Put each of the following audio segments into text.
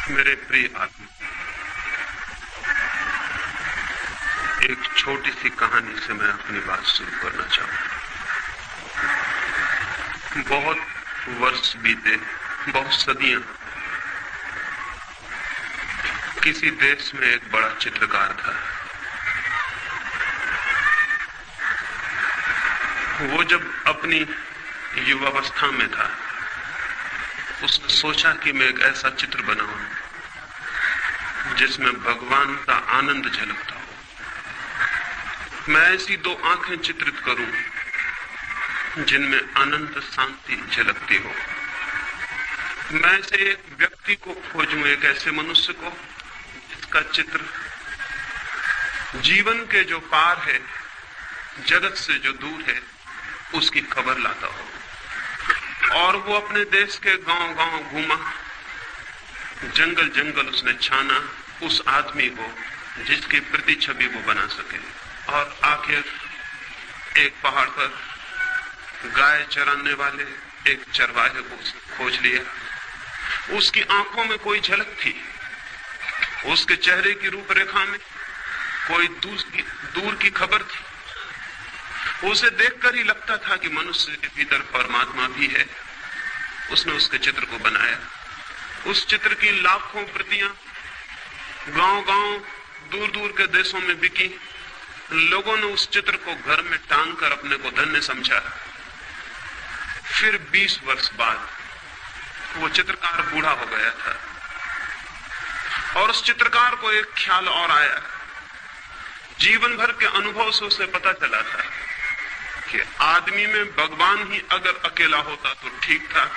मेरे प्रिय आत्मा, एक छोटी सी कहानी से मैं अपनी बात शुरू करना चाहूंगा। बहुत वर्ष बीते, बहुत सदियां। किसी देश में एक बड़ा चित्रकार था। वो जब अपनी युवावस्था में था, उसने सोचा कि मैं एक ऐसा चित्र बनाऊं जिसमें भगवान का आनंद झलकता हो। मैं ऐसी दो आंखें चित्रित करूं जिनमें अनंत शांति झलकती हो। मैं ऐसे एक व्यक्ति को खोजूं, एक ऐसे मनुष्य को जिसका चित्र जीवन के जो पार है, जगत से जो दूर है, उसकी खबर लाता हो। और वो अपने देश के गांव-गांव घूमा, जंगल जंगल उसने छाना उस आदमी को जिसकी प्रति छवि वो बना सके। और आखिर एक पहाड़ पर गाय चराने वाले एक चरवाहे को उसने खोज लिया। उसकी आंखों में कोई झलक थी, उसके चेहरे की रूपरेखा में कोई दूर की खबर थी। उसे देखकर ही लगता था कि मनुष्य के भीतर परमात्मा भी है। उसने उसके चित्र को बनाया। उस चित्र की लाखों प्रतियां गांव-गांव, दूर-दूर के देशों में बिकी। लोगों ने उस चित्र को घर में टांग कर अपने को धन्य समझा। फिर 20 वर्ष बाद वो चित्रकार बूढ़ा हो गया था और उस चित्रकार को एक ख्याल और आया। जीवन भर के अनुभव से उसे पता चला था कि आदमी में भगवान ही अगर अकेला होता तो ठीक था,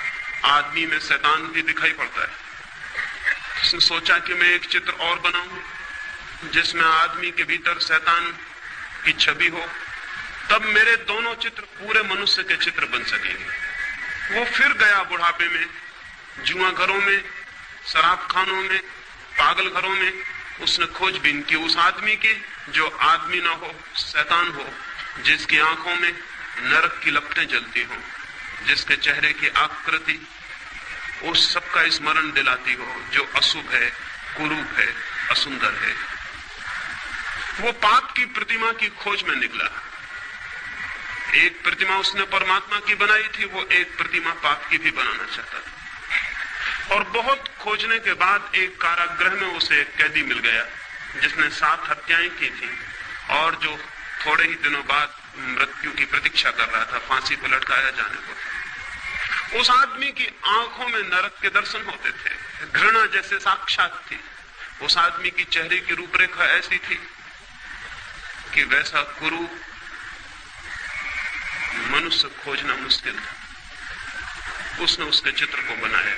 आदमी में शैतान भी दिखाई पड़ता है। उसने सोचा कि मैं एक चित्र और बनाऊं जिसमें आदमी के भीतर शैतान की छवि हो, तब मेरे दोनों चित्र पूरे मनुष्य के चित्र बन सकेंगे। वो फिर गया बुढ़ापे में, जुआ घरों में, शराब खानों में, पागल घरों में। उसने खोजबीन की उस आदमी की जो आदमी ना हो, शैतान हो, जिसकी आंखों में नरक की लपटें जलती हो, जिसके चेहरे की आकृति उस सबका स्मरण दिलाती हो जो अशुभ है, कुरूप है, असुंदर है। वो पाप की प्रतिमा की खोज में निकला। एक प्रतिमा उसने परमात्मा की बनाई थी, वो एक प्रतिमा पाप की भी बनाना चाहता था। और बहुत खोजने के बाद एक कारागृह में उसे एक कैदी मिल गया जिसने 7 हत्याएं की थी और जो थोड़े ही दिनों बाद मृत्यु की प्रतीक्षा कर रहा था, फांसी पर लटकाया जाने को। उस आदमी की आंखों में नरक के दर्शन होते थे, घृणा जैसे साक्षात थी। उस आदमी की चेहरे की रूपरेखा ऐसी थी कि वैसा कुरूप मनुष्य खोजना मुश्किल था। उसने उसके चित्र को बनाया।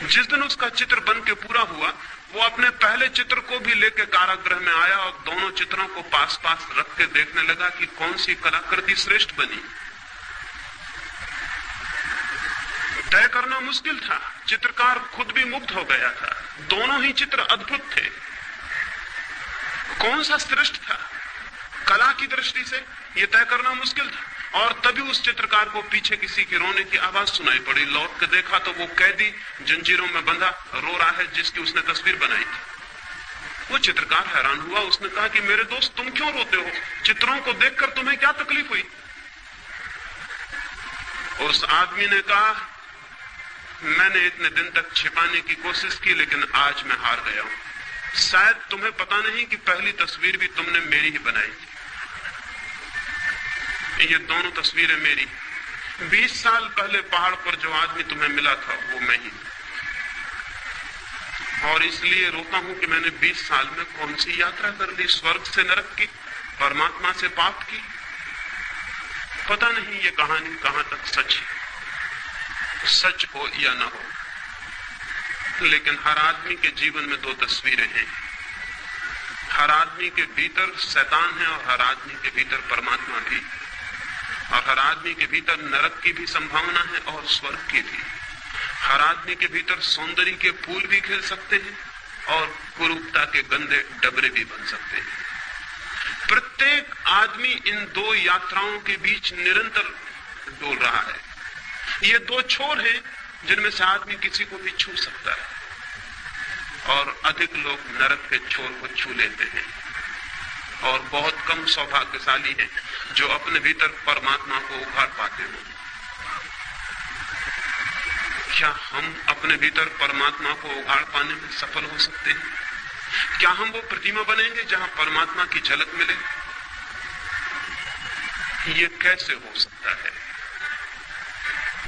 जिस दिन उसका चित्र बन के पूरा हुआ, वो अपने पहले चित्र को भी लेकर कारागृह में आया और दोनों चित्रों को पास पास रख के देखने लगा कि कौन सी कलाकृति श्रेष्ठ बनी। तय करना मुश्किल था। चित्रकार खुद भी मुग्ध हो गया था। दोनों ही चित्र अद्भुत थे। कौन सा श्रेष्ठ था कला की दृष्टि से, यह तय करना मुश्किल था। और तभी उस चित्रकार को पीछे किसी की रोने की आवाज सुनाई पड़ी। लौट के देखा तो वो कैदी जंजीरों में बंधा रो रहा है जिसकी उसने तस्वीर बनाई थी। वो चित्रकार हैरान हुआ। उसने कहा कि मेरे दोस्त, तुम क्यों रोते हो? चित्रों को देखकर तुम्हें क्या तकलीफ हुई? उस आदमी ने कहा, मैंने इतने दिन तक छिपाने की कोशिश की, लेकिन आज मैं हार गया हूं। शायद तुम्हें पता नहीं कि पहली तस्वीर भी तुमने मेरी ही बनाई थी। ये दोनों तस्वीरें मेरी। 20 साल पहले पहाड़ पर जो आदमी तुम्हें मिला था वो मैं ही। और इसलिए रोता हूं कि मैंने 20 साल में कौन सी यात्रा कर ली, स्वर्ग से नरक की, परमात्मा से पाप की। पता नहीं ये कहानी कहां तक सच हो या ना हो, लेकिन हर आदमी के जीवन में 2 तस्वीरें हैं। हर आदमी के भीतर शैतान है और हर आदमी के भीतर परमात्मा भी। और हर आदमी के भीतर नरक की भी संभावना है और स्वर्ग की भी। हर आदमी के भीतर सौंदर्य के फूल भी खिल सकते हैं और कुरूपता के गंदे डबरे भी बन सकते हैं। प्रत्येक आदमी इन 2 यात्राओं के बीच निरंतर डोल रहा है। ये 2 छोर हैं जिनमें से आदमी किसी को भी छू सकता है। और अधिक लोग नरक के छोर को छू लेते हैं, और बहुत कम सौभाग्यशाली हैं जो अपने भीतर परमात्मा को उखाड़ पाते हैं। क्या हम अपने भीतर परमात्मा को उखाड़ पाने में सफल हो सकते हैं? क्या हम वो प्रतिमा बनेंगे जहां परमात्मा की झलक मिले? ये कैसे हो सकता है?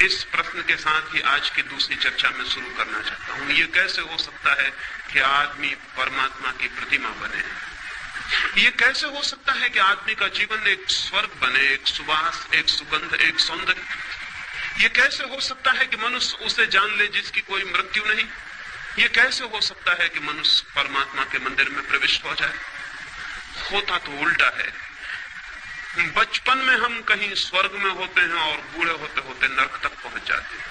इस प्रश्न के साथ ही आज की दूसरी चर्चा में शुरू करना चाहता हूं। ये कैसे हो सकता है कि आदमी परमात्मा की प्रतिमा बने? ये कैसे हो सकता है कि आदमी का जीवन एक स्वर्ग बने, एक सुवास, एक सुगंध, एक सौंदर्य? ये कैसे हो सकता है कि मनुष्य उसे जान ले जिसकी कोई मृत्यु नहीं? ये कैसे हो सकता है कि मनुष्य परमात्मा के मंदिर में प्रविष्ट हो जाए? होता तो उल्टा है। बचपन में हम कहीं स्वर्ग में होते हैं और बूढ़े होते होते नरक तक पहुंच जाते हैं।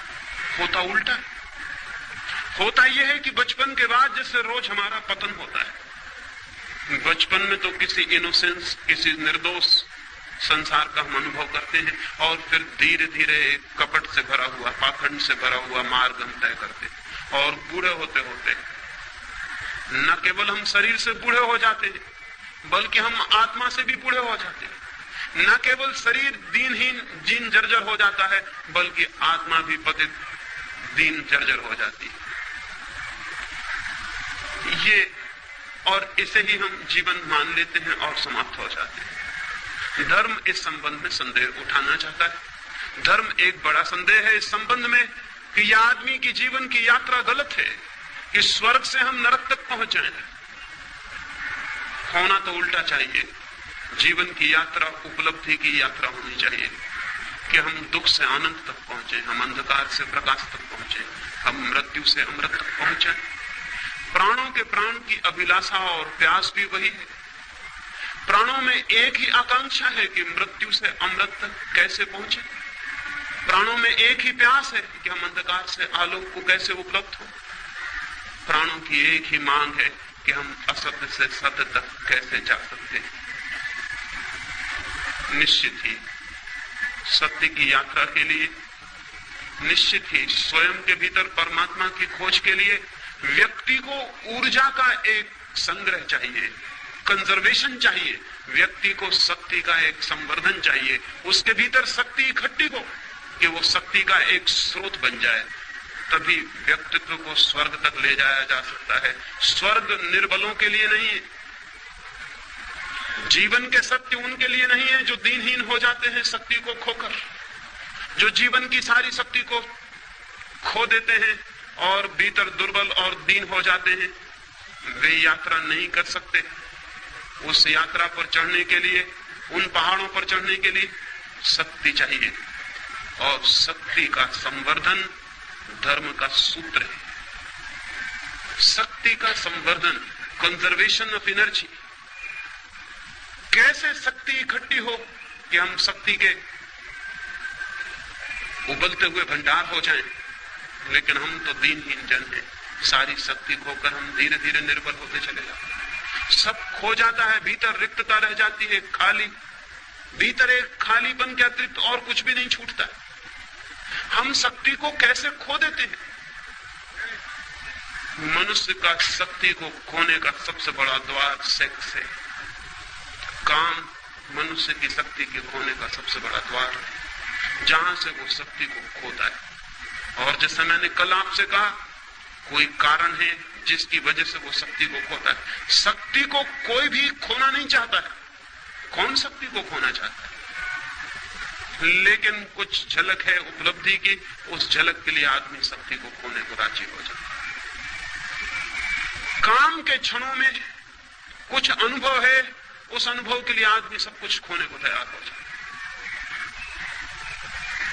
होता उल्टा है। होता यह है कि बचपन के बाद जैसे रोज हमारा पतन होता है। बचपन में तो किसी इनोसेंस, किसी निर्दोष संसार का हम अनुभव करते हैं, और फिर धीरे धीरे कपट से भरा हुआ, पाखंड से भरा हुआ मार्ग हम तय करते हैं। और बूढ़े होते होते न केवल हम शरीर से बूढ़े हो जाते हैं, बल्कि हम आत्मा से भी बूढ़े हो जाते हैं। न केवल शरीर दीनहीन, जीन जर्जर हो जाता है, बल्कि आत्मा भी पतित, दीन जर्जर हो जाती है। ये और इसे ही हम जीवन मान लेते हैं और समाप्त हो जाते हैं। धर्म इस संबंध में संदेह उठाना चाहता है। धर्म एक बड़ा संदेह है इस संबंध में कि यह आदमी की जीवन की यात्रा गलत है, कि स्वर्ग से हम नरक तक पहुंच जाएं। होना तो उल्टा चाहिए। जीवन की यात्रा उपलब्धि की यात्रा होनी चाहिए, कि हम दुख से आनंद तक पहुंचे, हम अंधकार से प्रकाश तक पहुंचे, हम मृत्यु से अमृत तक पहुंचे। प्राणों के प्राण की अभिलाषा और प्यास भी वही है। प्राणों में एक ही आकांक्षा है कि मृत्यु से अमृत तक कैसे पहुंचे। प्राणों में एक ही प्यास है कि हम अंधकार से आलोक को कैसे उपलब्ध हो। प्राणों की एक ही मांग है कि हम असत्य से सत्य तक कैसे जा सकते हैं। निश्चित ही सत्य की यात्रा के लिए, निश्चित ही स्वयं के भीतर परमात्मा की खोज के लिए व्यक्ति को ऊर्जा का एक संग्रह चाहिए, कंजर्वेशन चाहिए। व्यक्ति को शक्ति का एक संवर्धन चाहिए, उसके भीतर शक्ति इकट्ठी हो कि वो शक्ति का एक स्रोत बन जाए। तभी व्यक्तित्व को स्वर्ग तक ले जाया जा सकता है। स्वर्ग निर्बलों के लिए नहीं है। जीवन के सत्य उनके लिए नहीं है जो दीनहीन हो जाते हैं शक्ति को खोकर, जो जीवन की सारी शक्ति को खो देते हैं और भीतर दुर्बल और दीन हो जाते हैं। वे यात्रा नहीं कर सकते। उस यात्रा पर चढ़ने के लिए, उन पहाड़ों पर चढ़ने के लिए शक्ति चाहिए, और शक्ति का संवर्धन धर्म का सूत्र है। शक्ति का संवर्धन, कंजर्वेशन ऑफ एनर्जी। कैसे शक्ति इकट्ठी हो कि हम शक्ति के उबलते हुए भंडार हो जाएं, लेकिन हम तो दीनहीन जन हैं। सारी शक्ति खोकर हम धीरे धीरे निर्बल होते चले जाते हैं। सब खो जाता है, भीतर रिक्तता रह जाती है, खाली, भीतर एक खालीपन के अतिरिक्त और कुछ भी नहीं छूटता है। हम शक्ति को कैसे खो देते हैं? मनुष्य का शक्ति को खोने का सबसे बड़ा द्वार सेक्स है। काम मनुष्य की शक्ति के खोने का सबसे बड़ा द्वार है, जहां से वो शक्ति को खोता है। और जैसे मैंने कल आपसे कहा, कोई कारण है जिसकी वजह से वो शक्ति को खोता है। शक्ति को कोई भी खोना नहीं चाहता है। कौन शक्ति को खोना चाहता है? लेकिन कुछ झलक है उपलब्धि की, उस झलक के लिए आदमी शक्ति को खोने को राजी हो जाता है। काम के क्षणों में कुछ अनुभव है, उस अनुभव के लिए आदमी सब कुछ खोने को तैयार हो जाता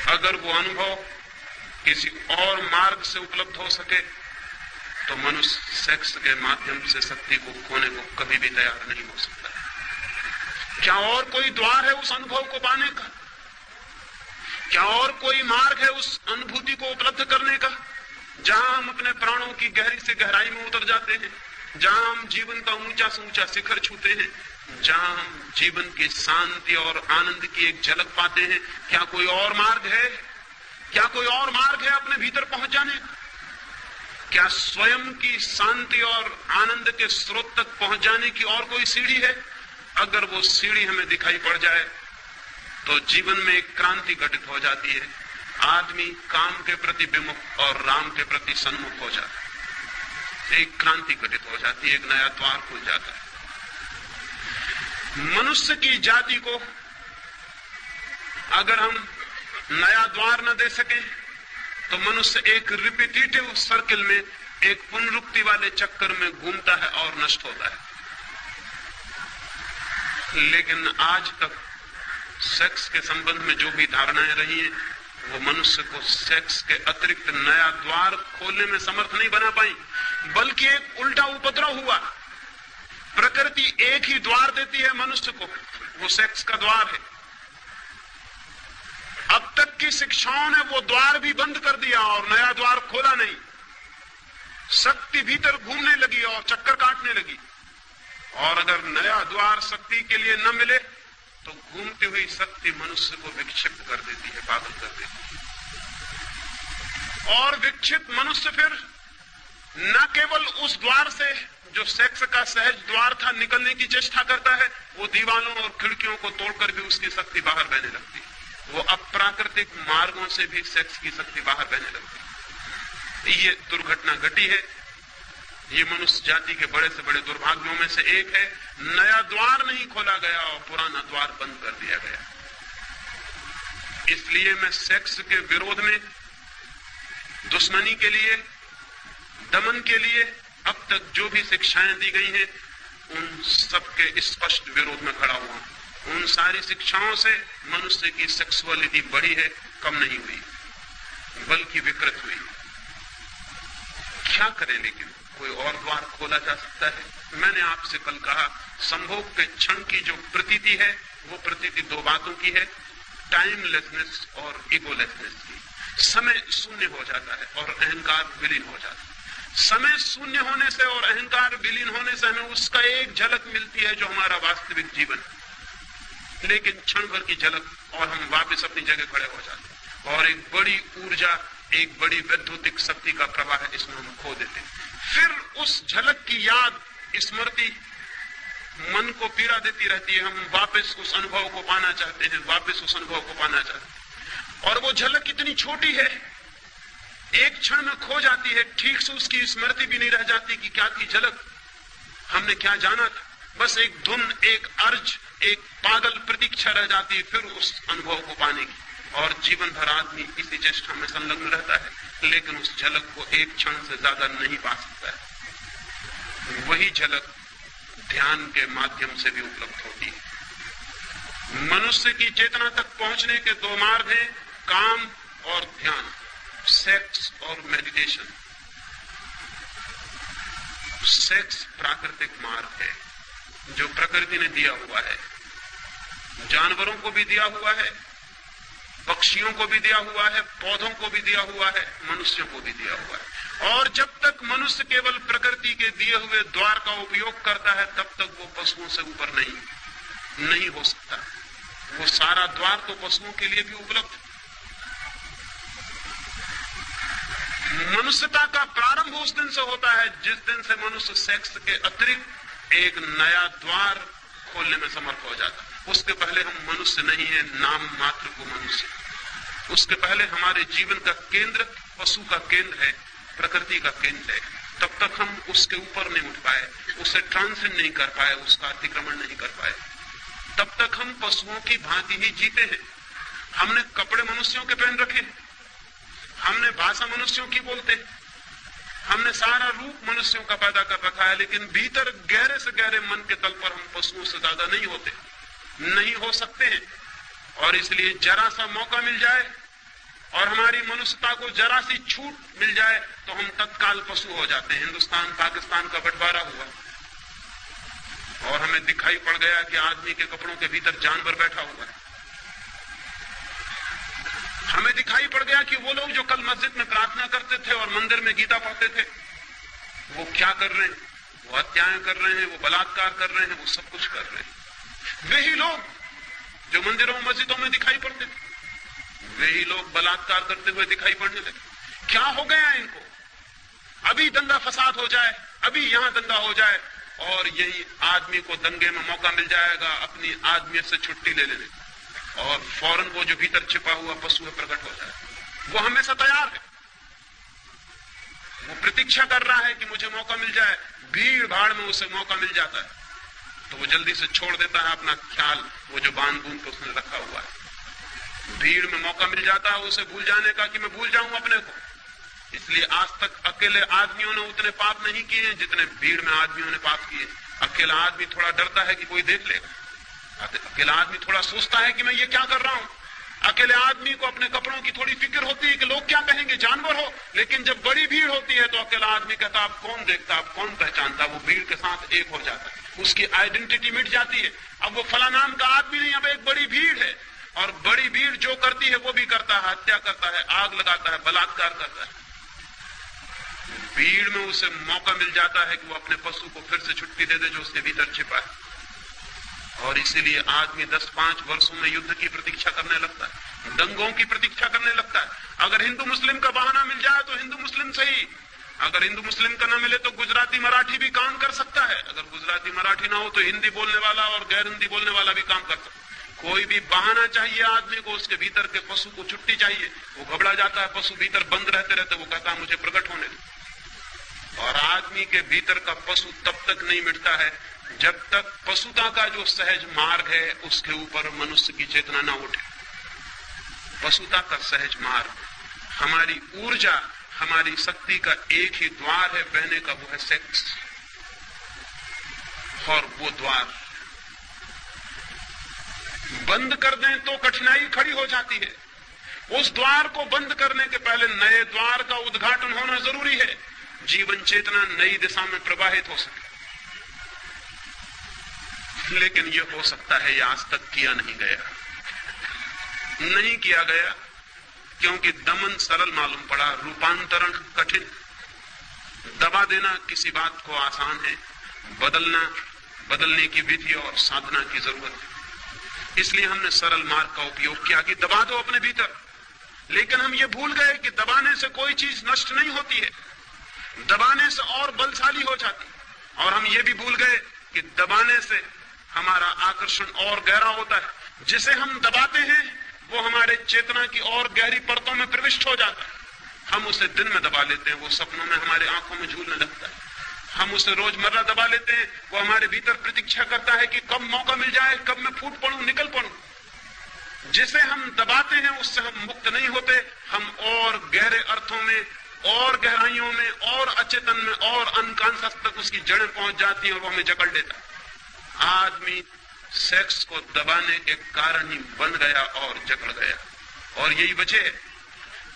है। अगर वो अनुभव किसी और मार्ग से उपलब्ध हो सके तो मनुष्य सेक्स के माध्यम से शक्ति को खोने को कभी भी तैयार नहीं हो सकता है। क्या और कोई द्वार है उस अनुभव को पाने का? क्या और कोई मार्ग है उस अनुभूति को उपलब्ध करने का, जहां हम अपने प्राणों की गहरी से गहराई में उतर जाते हैं, जहां हम जीवन का ऊंचा से ऊंचा शिखर छूते हैं, जहां हम जीवन की शांति और आनंद की एक झलक पाते हैं? क्या कोई और मार्ग है? क्या कोई और मार्ग है अपने भीतर पहुंच जाने का? क्या स्वयं की शांति और आनंद के स्रोत तक पहुंच जाने की और कोई सीढ़ी है? अगर वो सीढ़ी हमें दिखाई पड़ जाए तो जीवन में एक क्रांति घटित हो जाती है। आदमी काम के प्रति विमुख और राम के प्रति सन्मुख हो जाता है। एक क्रांति घटित हो जाती है, एक नया द्वार खुल जाता है। मनुष्य की जाति को अगर हम नया द्वार न दे सके तो मनुष्य एक रिपीटेटिव सर्किल में, एक पुनरुक्ति वाले चक्कर में घूमता है और नष्ट होता है। लेकिन आज तक सेक्स के संबंध में जो भी धारणाएं रही हैं, वो मनुष्य को सेक्स के अतिरिक्त नया द्वार खोलने में समर्थ नहीं बना पाई, बल्कि एक उल्टा उपद्रव हुआ। प्रकृति एक ही द्वार देती है मनुष्य को, वो सेक्स का द्वार है। अब तक की शिक्षाओं ने वो द्वार भी बंद कर दिया और नया द्वार खोला नहीं। शक्ति भीतर घूमने लगी और चक्कर काटने लगी, और अगर नया द्वार शक्ति के लिए न मिले तो घूमती हुई शक्ति मनुष्य को विक्षिप्त कर देती है, पागल कर देती है। और विक्षिप्त मनुष्य फिर न केवल उस द्वार से जो सेक्स का सहज द्वार था निकलने की चेष्टा करता है, वो दीवालों और खिड़कियों को तोड़कर भी उसकी शक्ति बाहर बहने लगती है। वो अप्राकृतिक मार्गों से भी सेक्स की शक्ति बाहर बहने लगती है। ये दुर्घटना घटी है। ये मनुष्य जाति के बड़े से बड़े दुर्भाग्यों में से एक है। नया द्वार नहीं खोला गया और पुराना द्वार बंद कर दिया गया। इसलिए मैं सेक्स के विरोध में, दुश्मनी के लिए, दमन के लिए अब तक जो भी शिक्षाएं दी गई हैं, उन सबके स्पष्ट विरोध में खड़ा हुआ। उन सारी शिक्षाओं से मनुष्य की सेक्सुअलिटी बढ़ी है, कम नहीं हुई, बल्कि विकृत हुई। क्या करें? लेकिन कोई और द्वार खोला जा सकता है? मैंने आपसे कल कहा, संभोग के क्षण की जो प्रतीति है, वो प्रतीति दो बातों की है, टाइमलेसनेस और इगोलेसनेस की। समय शून्य हो जाता है और अहंकार विलीन हो जाता है। समय शून्य होने से और अहंकार विलीन होने से हमें उसका एक झलक मिलती है जो हमारा वास्तविक जीवन है, लेकिन क्षण भर की झलक और हम वापस अपनी जगह खड़े हो जाते हैं। और एक बड़ी ऊर्जा, एक बड़ी वैद्युतिक शक्ति का प्रवाह है, इसमें हम खो देते हैं। फिर उस झलक की याद, स्मृति मन को पीड़ा देती रहती है। हम वापस उस अनुभव को पाना चाहते हैं, वापस उस अनुभव को पाना चाहते हैं। और वो झलक कितनी छोटी है, एक क्षण में खो जाती है। ठीक से उसकी स्मृति भी नहीं रह जाती कि क्या थी झलक, हमने क्या जाना था। बस एक धुन, एक अर्ज, एक पागल प्रतीक्षा रह जाती है फिर उस अनुभव को पाने की। और जीवन भर आदमी इसी चेष्टा में संलग्न रहता है, लेकिन उस झलक को एक क्षण से ज्यादा नहीं पा सकता है। वही झलक ध्यान के माध्यम से भी उपलब्ध होती है। मनुष्य की चेतना तक पहुंचने के दो मार्ग हैं, काम और ध्यान, सेक्स और मेडिटेशन। सेक्स प्राकृतिक मार्ग है जो प्रकृति ने दिया हुआ है, जानवरों को भी दिया हुआ है, पक्षियों को भी दिया हुआ है, पौधों को भी दिया हुआ है, मनुष्यों को भी दिया हुआ है। और जब तक मनुष्य केवल प्रकृति के दिए हुए द्वार का उपयोग करता है, तब तक वो पशुओं से ऊपर नहीं हो सकता। वो सारा द्वार तो पशुओं के लिए भी उपलब्ध। मनुष्यता का प्रारंभ उस दिन से होता है जिस दिन से मनुष्य सेक्स के अतिरिक्त एक नया द्वार खोलने में समर्थ हो जाता है। उसके पहले हम मनुष्य नहीं है, नाम मात्र को मनुष्य। उसके पहले हमारे जीवन का केंद्र पशु का केंद्र है, प्रकृति का केंद्र है। तब तक हम उसके ऊपर नहीं उठ पाए, उसे ट्रांसेंड नहीं कर पाए, उसका अतिक्रमण नहीं कर पाए। तब तक हम पशुओं की भांति ही जीते हैं। हमने कपड़े मनुष्यों के पहन रखे, हमने भाषा मनुष्यों की बोलते, हमने सारा रूप मनुष्यों का पैदा कर रखा है, लेकिन भीतर गहरे से गहरे मन के तल पर हम पशुओं से ज्यादा नहीं होते, नहीं हो सकते हैं। और इसलिए जरा सा मौका मिल जाए और हमारी मनुष्यता को जरा सी छूट मिल जाए तो हम तत्काल पशु हो जाते हैं। हिंदुस्तान पाकिस्तान का बंटवारा हुआ और हमें दिखाई पड़ गया कि आदमी के कपड़ों के भीतर जानवर बैठा हुआ है। हमें दिखाई पड़ गया कि वो लोग जो कल मस्जिद में प्रार्थना करते थे और मंदिर में गीता पढ़ते थे, वो क्या कर रहे हैं? वो हत्याएं कर रहे हैं, वो बलात्कार कर रहे हैं, वो सब कुछ कर रहे हैं। वही लोग जो मंदिरों मस्जिदों में दिखाई पड़ते थे, वही लोग बलात्कार करते हुए दिखाई पड़ने लगे। क्या हो गया इनको? अभी दंगा फसाद हो जाए, अभी यहां दंगा हो जाए और यही आदमी को दंगे में मौका मिल जाएगा अपनी आदमियत से छुट्टी ले लेने, और फौरन वो जो भीतर छिपा हुआ पशु है प्रकट हो जाए। वो हमेशा तैयार है, वो प्रतीक्षा कर रहा है कि मुझे मौका मिल जाए। भीड़ भाड़ में उसे मौका मिल जाता है तो वो जल्दी से छोड़ देता है अपना ख्याल, वो जो बांध बूंद के उसने रखा हुआ है। भीड़ में मौका मिल जाता है उसे भूल जाने का कि मैं भूल जाऊं अपने को। इसलिए आज तक अकेले आदमियों ने उतने पाप नहीं किए हैं जितने भीड़ में आदमियों ने पाप किए। अकेला आदमी थोड़ा डरता है कि कोई देख लेगा, अकेला आदमी थोड़ा सोचता है कि मैं ये क्या कर रहा हूं। अकेले आदमी को अपने कपड़ों की थोड़ी फिक्र होती है कि लोग क्या कहेंगे, जानवर हो। लेकिन जब बड़ी भीड़ होती है तो अकेला आदमी कहता आप कौन देखता, आप कौन पहचानता। वो भीड़ के साथ एक हो जाता है, उसकी आइडेंटिटी मिट जाती है। अब वो फला नाम का आदमी नहीं, अब एक बड़ी भीड़ है, और बड़ी भीड़ जो करती है वो भी करता है, हत्या करता है, आग लगाता है, बलात्कार करता है। भीड़ में उसे मौका मिल जाता है कि वो अपने पशु को फिर से छुट्टी दे दे जो उसके भीतर छिपा है। और इसीलिए आदमी 10-5 वर्षों में युद्ध की प्रतीक्षा करने लगता है, दंगों की प्रतीक्षा करने लगता है। अगर हिंदू मुस्लिम का बहाना मिल जाए तो हिंदू मुस्लिम सही, अगर हिंदू मुस्लिम का ना मिले तो गुजराती मराठी भी काम कर सकता है। अगर गुजराती मराठी ना हो तो हिंदी बोलने वाला और गैर हिंदी बोलने वाला भी काम कर सकता है। कोई भी बहाना चाहिए आदमी को, उसके भीतर के पशु को छुट्टी चाहिए। वो घबरा जाता है, पशु भीतर बंद रहते रहते वो कहता है मुझे प्रकट होने दो। और आदमी के भीतर का पशु तब तक नहीं मिटता है जब तक पशुता का जो सहज मार्ग है उसके ऊपर मनुष्य की चेतना ना उठे। पशुता का सहज मार्ग, हमारी ऊर्जा, हमारी शक्ति का एक ही द्वार है बहने का, वो है सेक्स। और वो द्वार बंद कर दें तो कठिनाई खड़ी हो जाती है। उस द्वार को बंद करने के पहले नए द्वार का उद्घाटन होना जरूरी है, जीवन चेतना नई दिशा में प्रवाहित हो सके। लेकिन यह हो सकता है यह आज तक किया नहीं गया, नहीं किया गया क्योंकि दमन सरल मालूम पड़ा, रूपांतरण कठिन। दबा देना किसी बात को आसान है, बदलने की विधि और साधना की जरूरत है। इसलिए हमने सरल मार्ग का उपयोग किया कि दबा दो अपने भीतर। लेकिन हम ये भूल गए कि दबाने से कोई चीज नष्ट नहीं होती है, दबाने से और बलशाली हो जाती। और हम ये भी भूल गए कि दबाने से हमारा आकर्षण और गहरा होता है। जिसे हम दबाते हैं वो हमारे चेतना की और गहरी परतों में प्रविष्ट हो जाता है। हम उसे दिन में दबा लेते हैं, वो सपनों में हमारे आंखों में झूलने लगता है। हम उसे रोजमर्रा दबा लेते हैं, वो हमारे भीतर प्रतीक्षा करता है कि कब मौका मिल जाए, कब मैं फूट पड़ूं, निकल पड़ूं। जिसे हम दबाते हैं उससे हम मुक्त नहीं होते, हम और गहरे अर्थों में और गहराइयों में और अचेतन में और अनकॉन्शियस तक उसकी जड़ें पहुंच जाती हैं और वो हमें जकड़ लेता है। आदमी सेक्स को दबाने के कारण ही बन गया और जकड़ गया। और यही वजह है,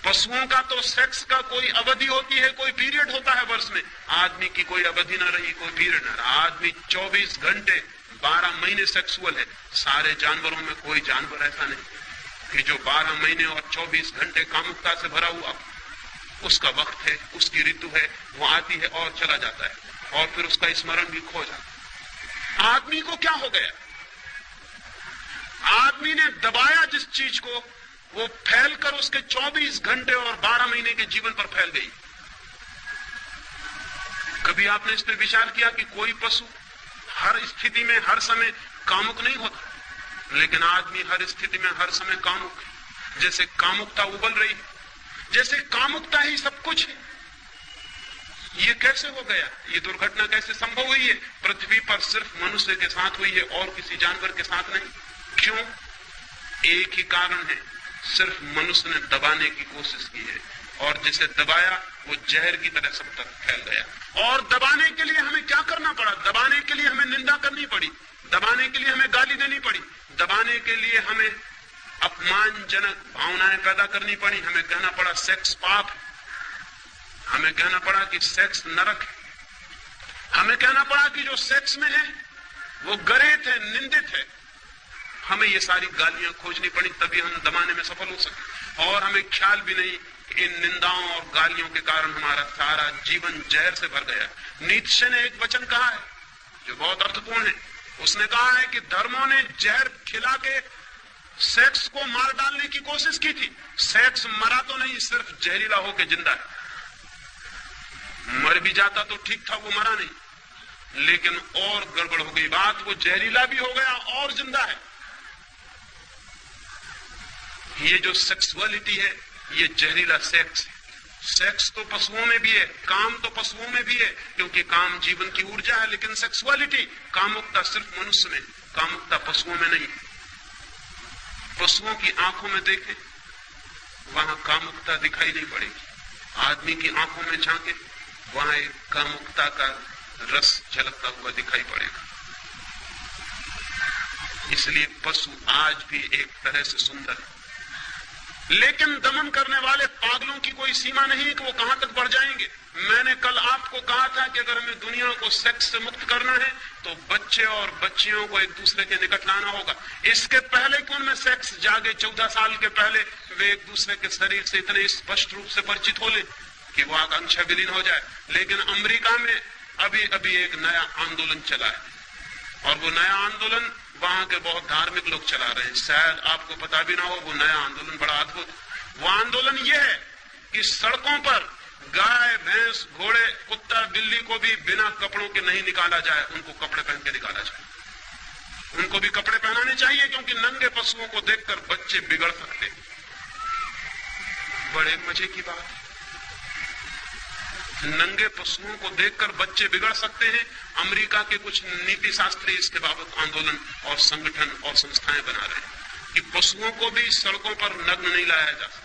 पशुओं का तो सेक्स का कोई अवधि होती है, कोई पीरियड होता है वर्ष में। आदमी की कोई अवधि ना रही, कोई पीरियड ना रहा। आदमी 24 घंटे 12 महीने सेक्सुअल है। सारे जानवरों में कोई जानवर ऐसा नहीं कि जो 12 महीने और 24 घंटे कामुकता से भरा हुआ। उसका वक्त है, उसकी ऋतु है, वो आती है और चला जाता है, और फिर उसका स्मरण भी खो जाता है। आदमी को क्या हो गया? आदमी ने दबाया जिस चीज को, वो फैलकर उसके 24 घंटे और 12 महीने के जीवन पर फैल गई। कभी आपने इस पर विचार किया कि कोई पशु हर स्थिति में हर समय कामुक नहीं होता, लेकिन आदमी हर स्थिति में हर समय कामुक है। जैसे कामुकता उबल रही है, जैसे कामुकता ही सब कुछ है। ये कैसे हो गया? ये दुर्घटना कैसे संभव हुई है? पृथ्वी पर सिर्फ मनुष्य के साथ हुई है और किसी जानवर के साथ नहीं। क्यों? एक ही कारण है, सिर्फ मनुष्य ने दबाने की कोशिश की है, और जिसे दबाया वो जहर की तरह सब तक फैल गया। और दबाने के लिए हमें क्या करना पड़ा? दबाने के लिए हमें निंदा करनी पड़ी, दबाने के लिए हमें गाली देनी पड़ी, दबाने के लिए हमें अपमानजनक भावनाएं पैदा करनी पड़ी। हमें कहना पड़ा सेक्स पाप है, हमें कहना पड़ा कि सेक्स नरक है, हमें कहना पड़ा कि जो सेक्स में है वो गरेत है, निंदित है। हमें ये सारी गालियां खोजनी पड़ी, तभी हम दबाने में सफल हो सके। और हमें ख्याल भी नहीं कि इन निंदाओं और गालियों के कारण हमारा सारा जीवन जहर से भर गया। नीत्शे ने एक वचन कहा है जो बहुत अर्थपूर्ण है। उसने कहा है कि धर्मों ने जहर खिला के सेक्स को मार डालने की कोशिश की थी। सेक्स मरा तो नहीं, सिर्फ जहरीला होकर जिंदा है। मर भी जाता तो ठीक था, वो मरा नहीं, लेकिन और गड़बड़ हो गई बात, वो जहरीला भी हो गया और जिंदा है। ये जो सेक्सुअलिटी है, ये जहरीला सेक्स है। सेक्स तो पशुओं में भी है, काम तो पशुओं में भी है, क्योंकि काम जीवन की ऊर्जा है, लेकिन सेक्सुअलिटी, कामुकता सिर्फ मनुष्य में, कामुकता पशुओं में नहीं। पशुओं की आंखों में देखें, वहां कामुकता दिखाई नहीं पड़ेगी। आदमी की आंखों में झांके, वहां एक कामुकता का रस झलकता हुआ दिखाई पड़ेगा। इसलिए पशु आज भी एक तरह से सुंदर है, लेकिन दमन करने वाले पागलों की कोई सीमा नहीं है कि वो कहां तक बढ़ जाएंगे। मैंने कल आपको कहा था कि अगर हमें दुनिया को सेक्स से मुक्त करना है तो बच्चे और बच्चियों को एक दूसरे के निकट लाना होगा। इसके पहले कि उनमें सेक्स जागे, 14 साल के पहले वे एक दूसरे के शरीर से इतने स्पष्ट रूप से परिचित हो ले कि वो आकांक्षा विलीन हो जाए। लेकिन अमेरिका में अभी एक नया आंदोलन चला है, और वो नया आंदोलन वहां के बहुत धार्मिक लोग चला रहे हैं। शायद आपको पता भी ना हो, वो नया आंदोलन बड़ा अद्भुत। वो आंदोलन ये है कि सड़कों पर गाय, भैंस, घोड़े, कुत्ता, बिल्ली को भी बिना कपड़ों के नहीं निकाला जाए, उनको कपड़े पहन के निकाला जाए। उनको भी कपड़े पहनाने चाहिए, क्योंकि नंगे पशुओं को देखकर बच्चे बिगड़ सकते। बड़े मजे की बात है, नंगे पशुओं को देखकर बच्चे बिगड़ सकते हैं। अमेरिका के कुछ नीति शास्त्री इसके बाबत आंदोलन और संगठन और संस्थाएं बना रहे हैं कि पशुओं को भी सड़कों पर नग्न नहीं लाया जा सकता।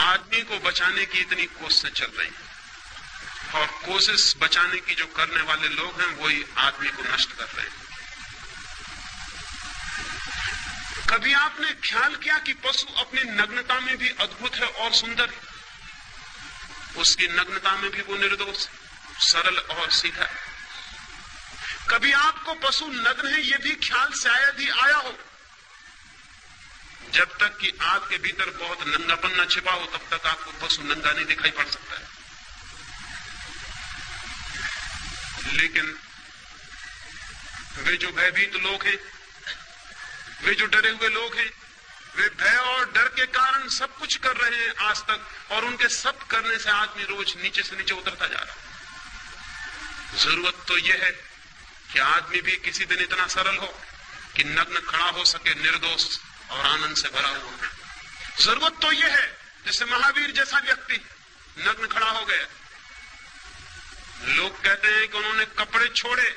आदमी को बचाने की इतनी कोशिशें चल रही हैं, और कोशिश बचाने की जो करने वाले लोग हैं वही आदमी को नष्ट कर रहे हैं। कभी आपने ख्याल किया कि पशु अपनी नग्नता में भी अद्भुत है और सुंदर है? उसकी नग्नता में भी वो निर्दोष, सरल और सीधा है। कभी आपको पशु नग्न है ये भी ख्याल शायद ही आया हो? जब तक कि आपके भीतर बहुत नंगापन न छिपा हो, तब तक आपको पशु नंगा नहीं दिखाई पड़ सकता है। लेकिन वे जो भयभीत लोग हैं, वे जो डरे हुए लोग हैं, वे भय और डर के कारण सब कुछ कर रहे हैं आज तक, और उनके सब करने से आदमी रोज नीचे से नीचे उतरता जा रहा है। जरूरत तो यह है कि आदमी भी किसी दिन इतना सरल हो कि नग्न खड़ा हो सके, निर्दोष और आनंद से भरा हुआ। जरूरत तो यह है, जैसे महावीर जैसा व्यक्ति नग्न खड़ा हो गया। लोग कहते हैं कि उन्होंने कपड़े छोड़े,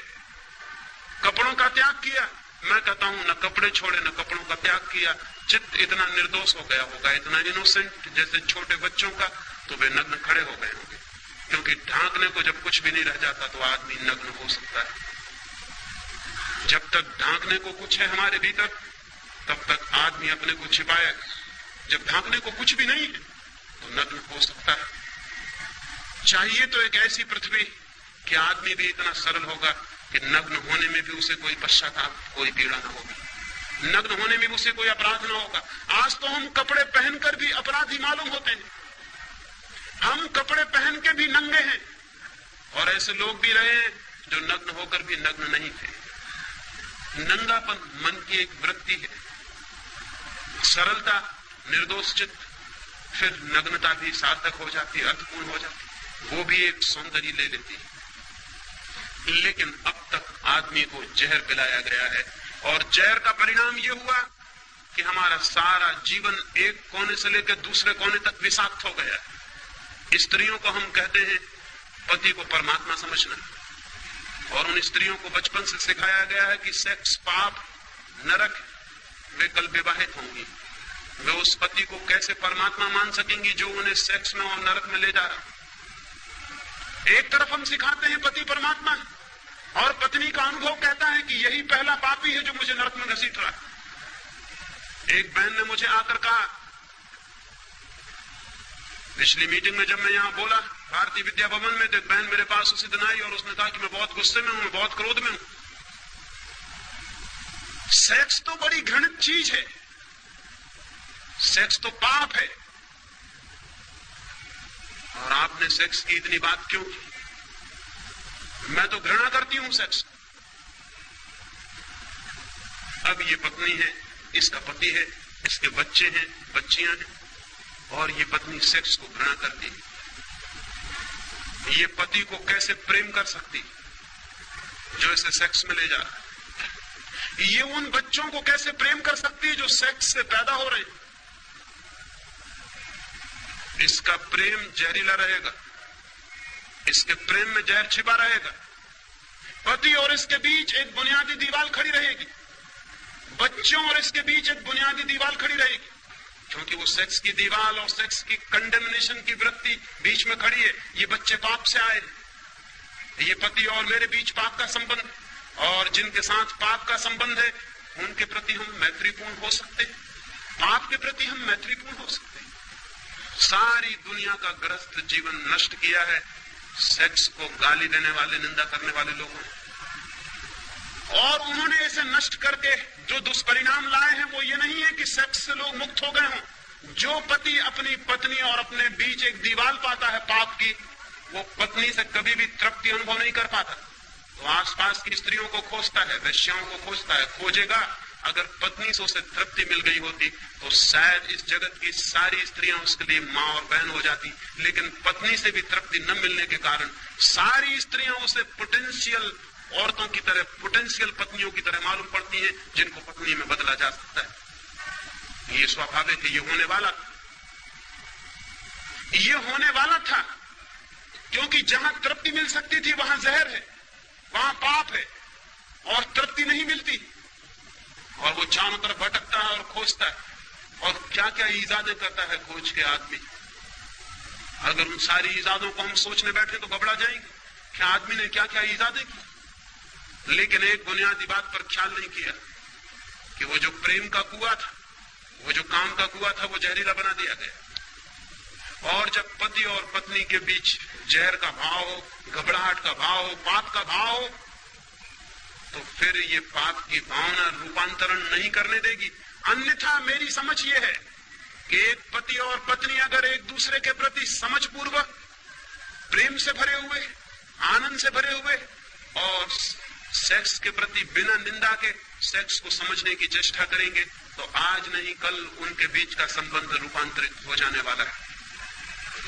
कपड़ों का त्याग किया। मैं कहता हूं, न कपड़े छोड़े न कपड़ों का त्याग किया, चित्त इतना निर्दोष हो गया होगा, इतना इनोसेंट जैसे छोटे बच्चों का, तो वे नग्न खड़े हो गए होंगे। क्योंकि ढांकने को जब कुछ भी नहीं रह जाता तो आदमी नग्न हो सकता है। जब तक ढांकने को कुछ है हमारे भीतर, तब तक आदमी अपने को छिपाएगा। जब ढांकने को कुछ भी नहीं है तो नग्न हो सकता है। चाहिए तो एक ऐसी पृथ्वी कि आदमी भी इतना सरल होगा कि नग्न होने में भी उसे कोई पश्चाताप, कोई पीड़ा न होगी, नग्न होने में भी उसे कोई अपराध न होगा। आज तो हम कपड़े पहनकर भी अपराधी मालूम होते हैं, हम कपड़े पहन के भी नंगे हैं, और ऐसे लोग भी रहे हैं जो नग्न होकर भी नग्न नहीं थे। नंगापन मन की एक वृत्ति है, सरलता, निर्दोष चित्त, फिर नग्नता भी सार्थक हो जाती है, अर्थपूर्ण हो जाती है, वो भी एक सौंदर्य ले लेती है। लेकिन अब तक आदमी को जहर पिलाया गया है, और जहर का परिणाम यह हुआ कि हमारा सारा जीवन एक कोने से लेकर दूसरे कोने तक विषाक्त हो गया है। स्त्रियों को हम कहते हैं पति को परमात्मा समझना, और उन स्त्रियों को बचपन से सिखाया गया है कि सेक्स पाप, नरक। वे कल विवाहित होंगी, वे उस पति को कैसे परमात्मा मान सकेंगी जो उन्हें सेक्स में और नरक में ले जा रहा। एक तरफ हम सिखाते हैं पति परमात्मा है, और पत्नी का अनुभव कहता है कि यही पहला पापी है जो मुझे नरक में घसीट रहा है। एक बहन ने मुझे आकर कहा, पिछली मीटिंग में जब मैं यहां बोला भारतीय विद्या भवन में, तो एक बहन मेरे पास उसी दिन आई और उसने कहा कि मैं बहुत गुस्से में हूं, मैं बहुत क्रोध में हूं। सेक्स तो बड़ी घृणित चीज है, सेक्स तो पाप है, और आपने सेक्स की इतनी बात क्यों की? मैं तो घृणा करती हूं सेक्स। अब ये पत्नी है, इसका पति है, इसके बच्चे हैं, बच्चियां हैं, और ये पत्नी सेक्स को घृणा करती, ये पति को कैसे प्रेम कर सकती जो इसे सेक्स में ले जा रहा है? ये उन बच्चों को कैसे प्रेम कर सकती है जो सेक्स से पैदा हो रहे हैं? इसका प्रेम जहरीला रहेगा, इसके प्रेम में जहर छिपा रहेगा। पति और इसके बीच एक बुनियादी दीवार खड़ी रहेगी, बच्चों और इसके बीच एक बुनियादी दीवार खड़ी रहेगी, क्योंकि वो सेक्स की दीवार और सेक्स की कंडेमनेशन की वृत्ति बीच में खड़ी है। ये बच्चे पाप से आए, ये पति और मेरे बीच पाप का संबंध, और जिनके साथ पाप का संबंध है उनके प्रति हम मैत्रीपूर्ण हो सकते हैं, पाप के प्रति हम मैत्रीपूर्ण हो सकते हैं। सारी दुनिया का ग्रस्त जीवन नष्ट किया है सेक्स को गाली देने वाले, निंदा करने वाले लोगों ने, और उन्होंने इसे नष्ट करके जो दुष्परिणाम लाए हैं वो ये नहीं है कि सेक्स से लोग मुक्त हो गए हों। जो पति अपनी पत्नी और अपने बीच एक दीवार पाता है पाप की, वो पत्नी से कभी भी तृप्ति अनुभव नहीं कर पाता, तो आसपास की स्त्रियों को खोजता है, वेश्याओं को खोजता है, खोजेगा। अगर पत्नी से उसे तृप्ति मिल गई होती तो शायद इस जगत की सारी स्त्रियां उसके लिए माँ और बहन हो जाती, लेकिन पत्नी से भी तृप्ति न मिलने के कारण सारी स्त्रियां उसे पोटेंशियल औरतों की तरह, पोटेंशियल पत्नियों की तरह मालूम पड़ती हैं, जिनको पत्नी में बदला जा सकता है। ये स्वाभाविक है, ये होने वाला था, ये होने वाला था, क्योंकि जहां तृप्ति मिल सकती थी वहां जहर है, वहां पाप है, और तृप्ति नहीं मिलती, और वो चारों तरफ भटकता है और खोजता है, और क्या क्या ईजादें करता है खोज के आदमी। अगर उन सारी ईजादों को हम सोचने बैठे तो घबरा जाएंगे, क्या आदमी ने क्या क्या ईजादें की। लेकिन एक बुनियादी बात पर ख्याल नहीं किया कि वो जो प्रेम का कुआं था, वो जो काम का कुआं था, वो जहरीला बना दिया गया। और जब पति और पत्नी के बीच जहर का भाव हो, घबराहट का भाव हो, पाप का भाव हो, तो फिर ये पाप की भावना रूपांतरण नहीं करने देगी। अन्यथा मेरी समझ ये है कि एक पति और पत्नी अगर एक दूसरे के प्रति समझपूर्वक, प्रेम से भरे हुए, आनंद से भरे हुए और सेक्स के प्रति बिना निंदा के सेक्स को समझने की चेष्टा करेंगे, तो आज नहीं कल उनके बीच का संबंध रूपांतरित हो जाने वाला है।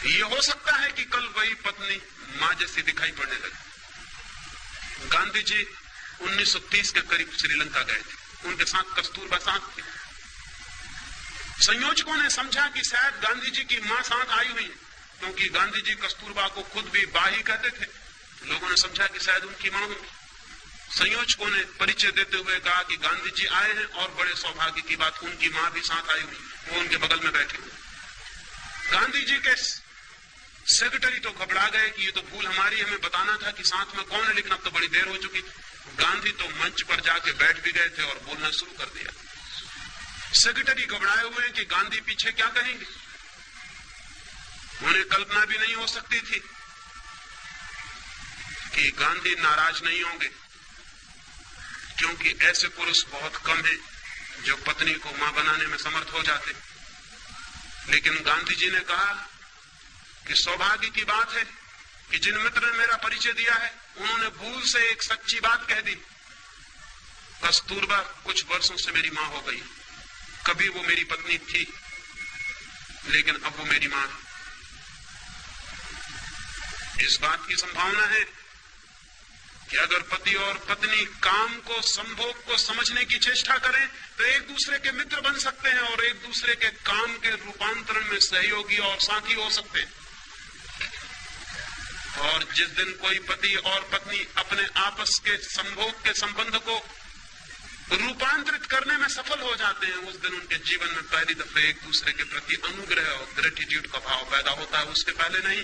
ये हो सकता है कि कल वही पत्नी मां जैसी दिखाई पड़ने लगे। गांधी जी 1930 के करीब श्रीलंका गए थे, उनके साथ कस्तूरबा साथ थी। संयोजकों ने समझा कि शायद गांधी जी की मां साथ आई हुई है, क्योंकि गांधी जी कस्तूरबा को खुद भी बाही कहते थे। लोगों ने समझा कि शायद उनकी मां होगी। संयोजकों ने परिचय देते हुए कहा कि गांधी जी आए हैं, और बड़े सौभाग्य की बात उनकी मां भी साथ आई हुई, वो उनके बगल में बैठी हुई। गांधी जी के सेक्रेटरी तो घबरा गए कि ये तो भूल हमारी, हमें बताना था कि साथ में कौन है, लेकिन अब तो बड़ी देर हो चुकी। गांधी तो मंच पर जाके बैठ भी गए थे और बोलना शुरू कर दिया। सेक्रेटरी घबराए हुए हैं कि गांधी पीछे क्या कहेंगे। उन्हें कल्पना भी नहीं हो सकती थी कि गांधी नाराज नहीं होंगे, क्योंकि ऐसे पुरुष बहुत कम हैं जो पत्नी को मां बनाने में समर्थ हो जाते। लेकिन गांधी जी ने कहा कि सौभाग्य की बात है कि जिन मित्र ने मेरा परिचय दिया है उन्होंने भूल से एक सच्ची बात कह दी। कस्तूरबा कुछ वर्षों से मेरी मां हो गई, कभी वो मेरी पत्नी थी, लेकिन अब वो मेरी मां है। इस बात की संभावना है कि अगर पति और पत्नी काम को, संभोग को समझने की चेष्टा करें तो एक दूसरे के मित्र बन सकते हैं और एक दूसरे के काम के रूपांतरण में सहयोगी और साथी हो सकते हैं। और जिस दिन कोई पति और पत्नी अपने आपस के संभोग के संबंध को रूपांतरित करने में सफल हो जाते हैं, उस दिन उनके जीवन में पहली दफे एक दूसरे के प्रति अनुग्रह और ग्रेटिट्यूड का भाव पैदा होता है, उसके पहले नहीं।